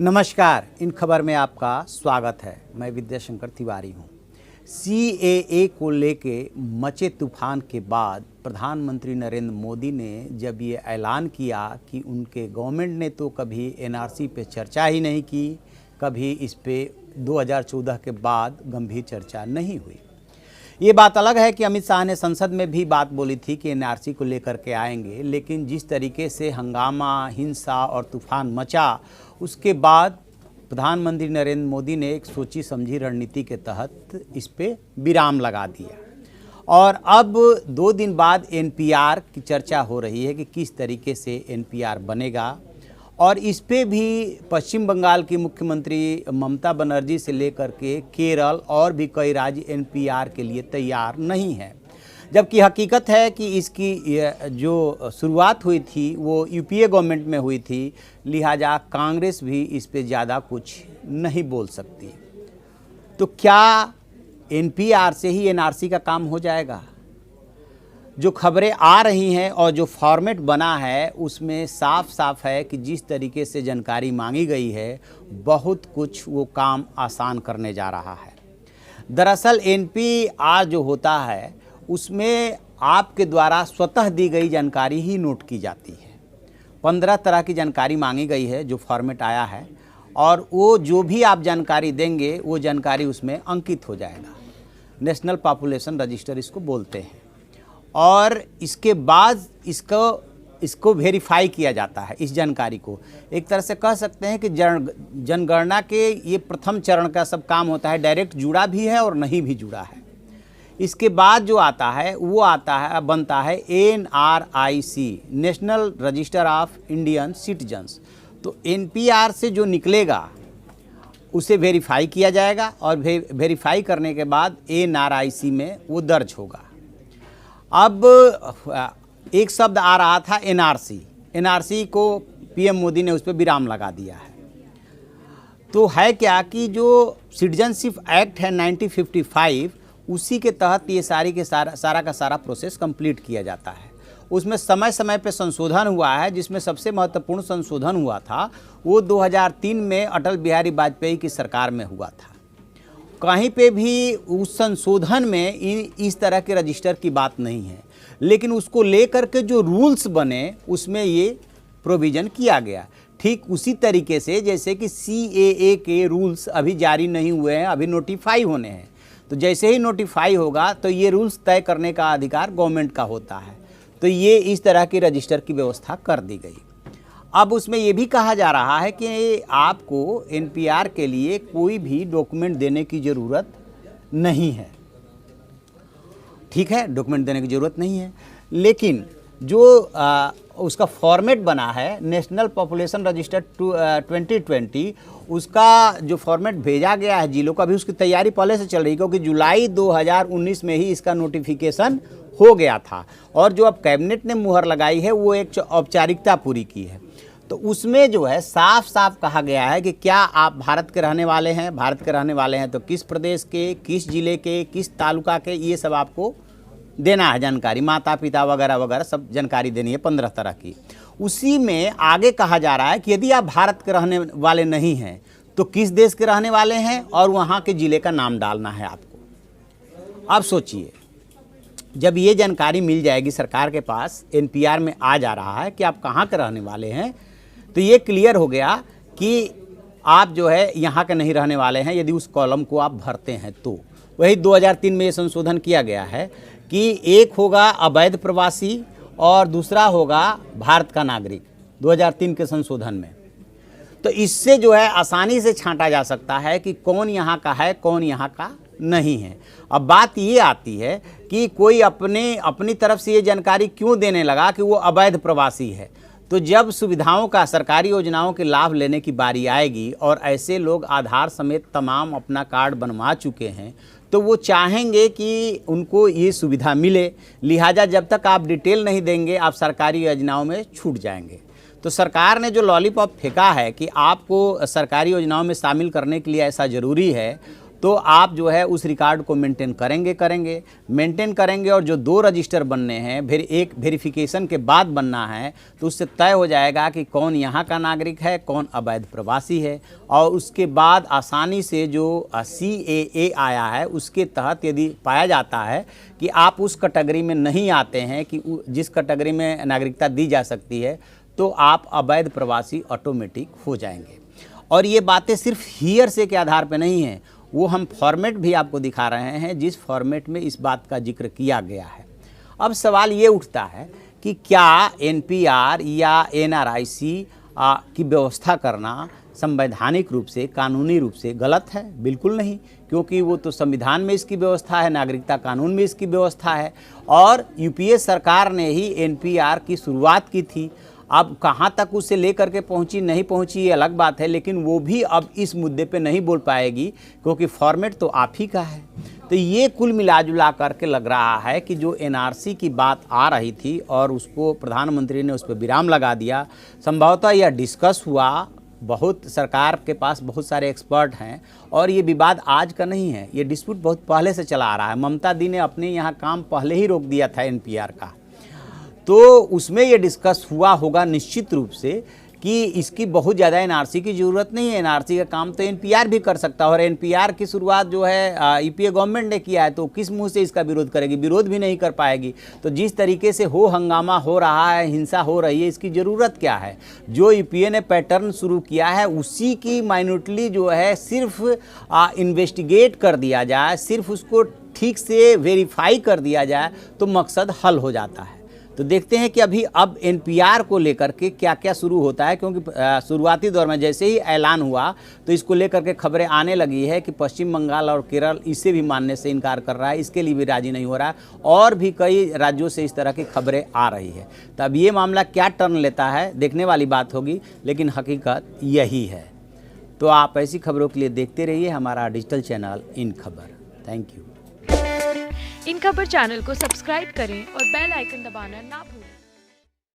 नमस्कार, इन खबर में आपका स्वागत है। मैं विद्याशंकर तिवारी हूँ। CAA को लेके मचे तूफान के बाद प्रधानमंत्री नरेंद्र मोदी ने जब ये ऐलान किया कि उनके गवर्नमेंट ने तो कभी NRC पे चर्चा ही नहीं की, कभी इस पे 2014 के बाद गंभीर चर्चा नहीं हुई। ये बात अलग है कि अमित शाह ने संसद में भी बात बोली थी कि NRC को लेकर के आएंगे, लेकिन जिस तरीके से हंगामा, हिंसा और तूफान मचा, उसके बाद प्रधानमंत्री नरेंद्र मोदी ने एक सोची समझी रणनीति के तहत इस पे विराम लगा दिया। और अब 2 दिन बाद NPR की चर्चा हो रही है कि किस तरीके से NPR बनेगा, और इस पे भी पश्चिम बंगाल की मुख्यमंत्री ममता बनर्जी से लेकर के केरल और भी कई राज्य NPR के लिए तैयार नहीं हैं। जबकि हकीकत है कि इसकी जो शुरुआत हुई थी वो UPA गवर्नमेंट में हुई थी, लिहाजा कांग्रेस भी इस पे ज़्यादा कुछ नहीं बोल सकती। तो क्या NPR से ही NRC का काम हो जाएगा? जो खबरें आ रही हैं और जो फॉर्मेट बना है उसमें साफ साफ है कि जिस तरीके से जानकारी मांगी गई है, बहुत कुछ वो काम आसान करने जा रहा है। दरअसल NPR जो होता है उसमें आपके द्वारा स्वतः दी गई जानकारी ही नोट की जाती है। 15 तरह की जानकारी मांगी गई है जो फॉर्मेट आया है, और वो जो भी आप जानकारी देंगे वो जानकारी उसमें अंकित हो जाएगा। नेशनल पॉपुलेशन रजिस्टर इसको बोलते हैं। और इसके बाद इसको वेरीफाई किया जाता है। इस जानकारी को एक तरह से कह सकते हैं कि जनगणना के ये प्रथम चरण का सब काम होता है। डायरेक्ट जुड़ा भी है और नहीं भी जुड़ा है। इसके बाद जो आता है वो बनता है NRIC, national register of Indian citizens. तो NPR से जो निकलेगा उसे वेरीफाई किया जाएगा और वेरीफाई करने के बाद NRIC में वो दर्ज होगा। अब एक शब्द आ रहा था NRC को PM मोदी ने उस पर विराम लगा दिया है। तो है क्या कि जो सिटीजनशिप एक्ट है 1955, उसी के तहत ये सारा का सारा प्रोसेस कंप्लीट किया जाता है। उसमें समय समय पे संशोधन हुआ है, जिसमें सबसे महत्वपूर्ण संशोधन हुआ था वो 2003 में अटल बिहारी वाजपेयी की सरकार में हुआ था। कहीं पे भी उस संशोधन में इस तरह के रजिस्टर की बात नहीं है, लेकिन उसको लेकर के जो रूल्स बने उसमें ये प्रोविज़न किया गया। ठीक उसी तरीके से जैसे कि CAA के रूल्स अभी जारी नहीं हुए हैं, अभी नोटिफाई होने हैं। तो जैसे ही नोटिफाई होगा तो ये रूल्स तय करने का अधिकार गवर्नमेंट का होता है। तो ये इस तरह की रजिस्टर की व्यवस्था कर दी गई। अब उसमें ये भी कहा जा रहा है कि आपको NPR के लिए कोई भी डॉक्यूमेंट देने की ज़रूरत नहीं है। ठीक है, डॉक्यूमेंट देने की ज़रूरत नहीं है, लेकिन जो उसका फॉर्मेट बना है नेशनल पॉपुलेशन रजिस्टर 2020, उसका जो फॉर्मेट भेजा गया है जिलों का, भी उसकी तैयारी पहले से चल रही, क्योंकि जुलाई 2019 में ही इसका नोटिफिकेशन हो गया था। और जो अब कैबिनेट ने मुहर लगाई है वो एक औपचारिकता पूरी की है। तो उसमें जो है साफ साफ कहा गया है कि क्या आप भारत के रहने वाले हैं, भारत के रहने वाले हैं तो किस प्रदेश के, किस जिले के, किस तालुका के, ये सब आपको देना है जानकारी। माता पिता वगैरह वगैरह सब जानकारी देनी है, 15 तरह की। उसी में आगे कहा जा रहा है कि यदि आप भारत के रहने वाले नहीं हैं तो किस देश के रहने वाले हैं और वहाँ के ज़िले का नाम डालना है आपको। अब सोचिए, जब ये जानकारी मिल जाएगी सरकार के पास, NPR में आ जा रहा है कि आप कहाँ के रहने वाले हैं, तो ये क्लियर हो गया कि आप जो है यहाँ के नहीं रहने वाले हैं यदि उस कॉलम को आप भरते हैं। तो वही 2003 में ये संशोधन किया गया है कि एक होगा अवैध प्रवासी और दूसरा होगा भारत का नागरिक, 2003 के संशोधन में। तो इससे जो है आसानी से छांटा जा सकता है कि कौन यहाँ का है, कौन यहाँ का नहीं है। अब बात ये आती है कि कोई अपनी तरफ से ये जानकारी क्यों देने लगा कि वो अवैध प्रवासी है। तो जब सुविधाओं का, सरकारी योजनाओं के लाभ लेने की बारी आएगी और ऐसे लोग आधार समेत तमाम अपना कार्ड बनवा चुके हैं, तो वो चाहेंगे कि उनको ये सुविधा मिले। लिहाजा जब तक आप डिटेल नहीं देंगे आप सरकारी योजनाओं में छूट जाएंगे। तो सरकार ने जो लॉलीपॉप फेंका है कि आपको सरकारी योजनाओं में शामिल करने के लिए ऐसा ज़रूरी है, तो आप जो है उस रिकॉर्ड को मेंटेन करेंगे और जो 2 रजिस्टर बनने हैं, फिर एक वेरिफिकेशन के बाद बनना है, तो उससे तय हो जाएगा कि कौन यहाँ का नागरिक है, कौन अवैध प्रवासी है। और उसके बाद आसानी से जो CAA आया है उसके तहत यदि पाया जाता है कि आप उस कैटेगरी में नहीं आते हैं कि जिस कैटेगरी में नागरिकता दी जा सकती है, तो आप अवैध प्रवासी ऑटोमेटिक हो जाएंगे। और ये बातें सिर्फ हियरसे के आधार पर नहीं हैं, वो हम फॉर्मेट भी आपको दिखा रहे हैं जिस फॉर्मेट में इस बात का जिक्र किया गया है। अब सवाल ये उठता है कि क्या NPR या NRIC की व्यवस्था करना संवैधानिक रूप से, कानूनी रूप से गलत है? बिल्कुल नहीं, क्योंकि वो तो संविधान में इसकी व्यवस्था है, नागरिकता कानून में इसकी व्यवस्था है और UPA सरकार ने ही NPR की शुरुआत की थी। अब कहाँ तक उसे लेकर के पहुँची नहीं पहुँची ये अलग बात है, लेकिन वो भी अब इस मुद्दे पे नहीं बोल पाएगी क्योंकि फॉर्मेट तो आप ही का है। तो ये कुल मिला करके लग रहा है कि जो NRC की बात आ रही थी और उसको प्रधानमंत्री ने उस पर विराम लगा दिया। संभवतः यह डिस्कस हुआ, बहुत सरकार के पास बहुत सारे एक्सपर्ट हैं और ये विवाद आज का नहीं है, ये डिस्प्यूट बहुत पहले से चला आ रहा है। ममता दी ने अपने यहाँ काम पहले ही रोक दिया था NPR का, तो उसमें ये डिस्कस हुआ होगा निश्चित रूप से कि इसकी बहुत ज़्यादा NRC की ज़रूरत नहीं है, NRC का काम तो NPR भी कर सकता है। और NPR की शुरुआत जो है UPA गवर्नमेंट ने किया है, तो किस मुंह से इसका विरोध करेगी? विरोध भी नहीं कर पाएगी। तो जिस तरीके से हंगामा हो रहा है, हिंसा हो रही है, इसकी ज़रूरत क्या है? जो UPA ने पैटर्न शुरू किया है उसी की माइन्यूटली जो है सिर्फ इन्वेस्टिगेट कर दिया जाए, सिर्फ उसको ठीक से वेरीफाई कर दिया जाए तो मकसद हल हो जाता है। तो देखते हैं कि अब NPR को लेकर के क्या क्या शुरू होता है, क्योंकि शुरुआती दौर में जैसे ही ऐलान हुआ तो इसको लेकर के खबरें आने लगी है कि पश्चिम बंगाल और केरल इसे भी मानने से इनकार कर रहा है, इसके लिए भी राजी नहीं हो रहा है और भी कई राज्यों से इस तरह की खबरें आ रही है। तो अब ये मामला क्या टर्न लेता है देखने वाली बात होगी, लेकिन हकीकत यही है। तो आप ऐसी खबरों के लिए देखते रहिए हमारा डिजिटल चैनल इन खबर। Thank you. इन खबर चैनल को सब्सक्राइब करें और बेल आइकन दबाना ना भूलें।